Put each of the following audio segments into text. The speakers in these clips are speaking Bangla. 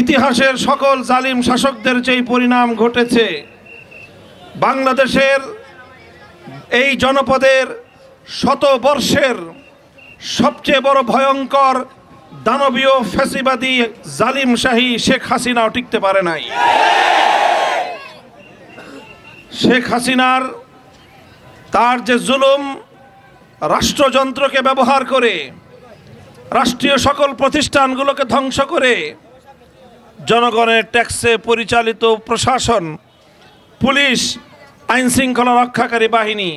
ইতিহাসের সকল জালিম শাসকদের যেই পরিণাম ঘটেছে, বাংলাদেশের এই জনপদের শতবর্ষের সবচেয়ে বড় ভয়ঙ্কর দানবীয় ফ্যাসিবাদী জালিম শাহী শেখ হাসিনাও টিকতে পারে নাই। শেখ হাসিনার তার যে জুলুম, রাষ্ট্রযন্ত্রকে ব্যবহার করে রাষ্ট্রীয় সকল প্রতিষ্ঠানগুলোকে ধ্বংস করে জনগণের ট্যাক্সে পরিচালিত প্রশাসন, পুলিশ, আইনশৃঙ্খলা রক্ষাকারী বাহিনী,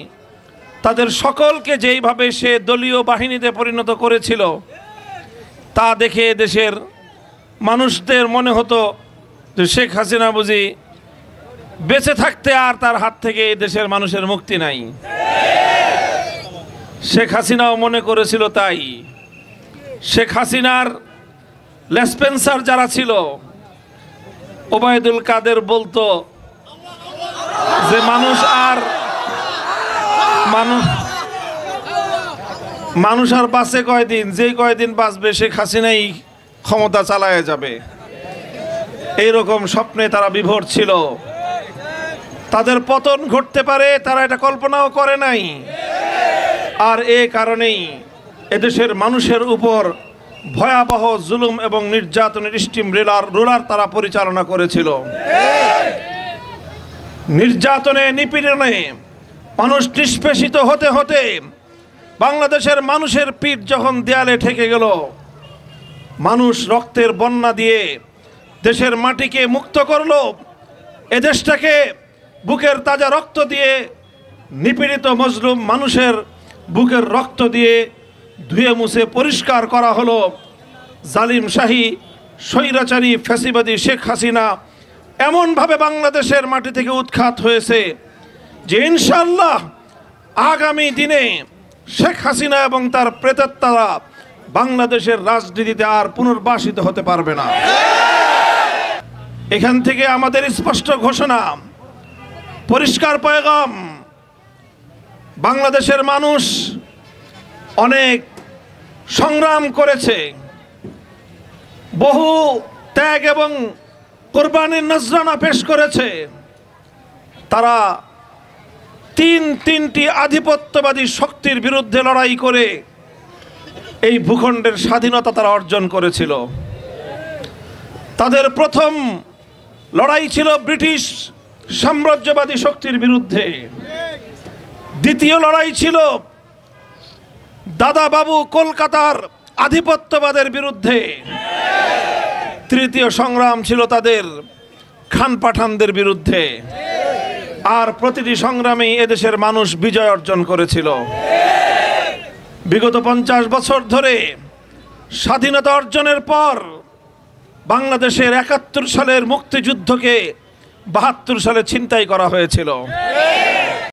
তাদের সকলকে যেইভাবে সে দলীয় বাহিনীতে পরিণত করেছিল, তা দেখে দেশের মানুষদের মনে হতো যে শেখ হাসিনা বুঝি বেঁচে থাকতে আর তার হাত থেকে দেশের মানুষের মুক্তি নাই। শেখ হাসিনাও মনে করেছিল তাই। শেখ হাসিনার লেসপেন্সার যারা ছিল, ওবায়দুল কাদের বলতো যে মানুষ আর বাঁচে কয়দিন, যেই কয়দিন বাঁচবে শেখ হাসিনাই ক্ষমতা চালায় যাবে। এইরকম স্বপ্নে তারা বিভোর ছিল। তাদের পতন ঘটতে পারে তারা এটা কল্পনাও করে নাই। আর এই কারণেই এদেশের মানুষের উপর ভয়াবহ জুলুম এবং নির্যাতনের স্টিম রোলার তারা পরিচালনা করেছিল। নির্যাতনে, নিপীড়নে মানুষ নিষ্পেষিত হতে হতে বাংলাদেশের মানুষের পিঠ যখন দেয়ালে ঠেকে গেল, মানুষ রক্তের বন্যা দিয়ে দেশের মাটিকে মুক্ত করলো। এদেশটাকে বুকের তাজা রক্ত দিয়ে, নিপীড়িত মজলুম মানুষের বুকের রক্ত দিয়ে ধুয়ে মুছে পরিষ্কার করা হলো। জালিম শাহী স্বৈরাচারী ফ্যাসিবাদী শেখ হাসিনা এমনভাবে বাংলাদেশের মাটি থেকে উৎখাত হয়েছে যে ইনশাআল্লাহ আগামী দিনে শেখ হাসিনা এবং তার প্রেতাত্মারা বাংলাদেশের রাজনীতিতে আর পুনর্বাসিত হতে পারবে না। এখান থেকে আমাদের স্পষ্ট ঘোষণা, পরিষ্কার পয়গাম, বাংলাদেশের মানুষ অনেক সংগ্রাম করেছে, বহু ত্যাগ এবং কোরবানির নজরানা পেশ করেছে। তারা তিনটি আধিপত্যবাদী শক্তির বিরুদ্ধে লড়াই করে এই ভূখণ্ডের স্বাধীনতা তারা অর্জন করেছিল। তাদের প্রথম লড়াই ছিল ব্রিটিশ সাম্রাজ্যবাদী শক্তির বিরুদ্ধে, দ্বিতীয় লড়াই ছিল দাদা বাবু কলকাতার আধিপত্যবাদের বিরুদ্ধে, তৃতীয় সংগ্রাম ছিল তাদের খান পাঠানদের বিরুদ্ধে। আর প্রতিটি সংগ্রামেই এদেশের মানুষ বিজয় অর্জন করেছিল। বিগত 50 বছর ধরে স্বাধীনতা অর্জনের পর বাংলাদেশের 71 সালের মুক্তিযুদ্ধকে 72 সালে ছিনতাই করা হয়েছিল।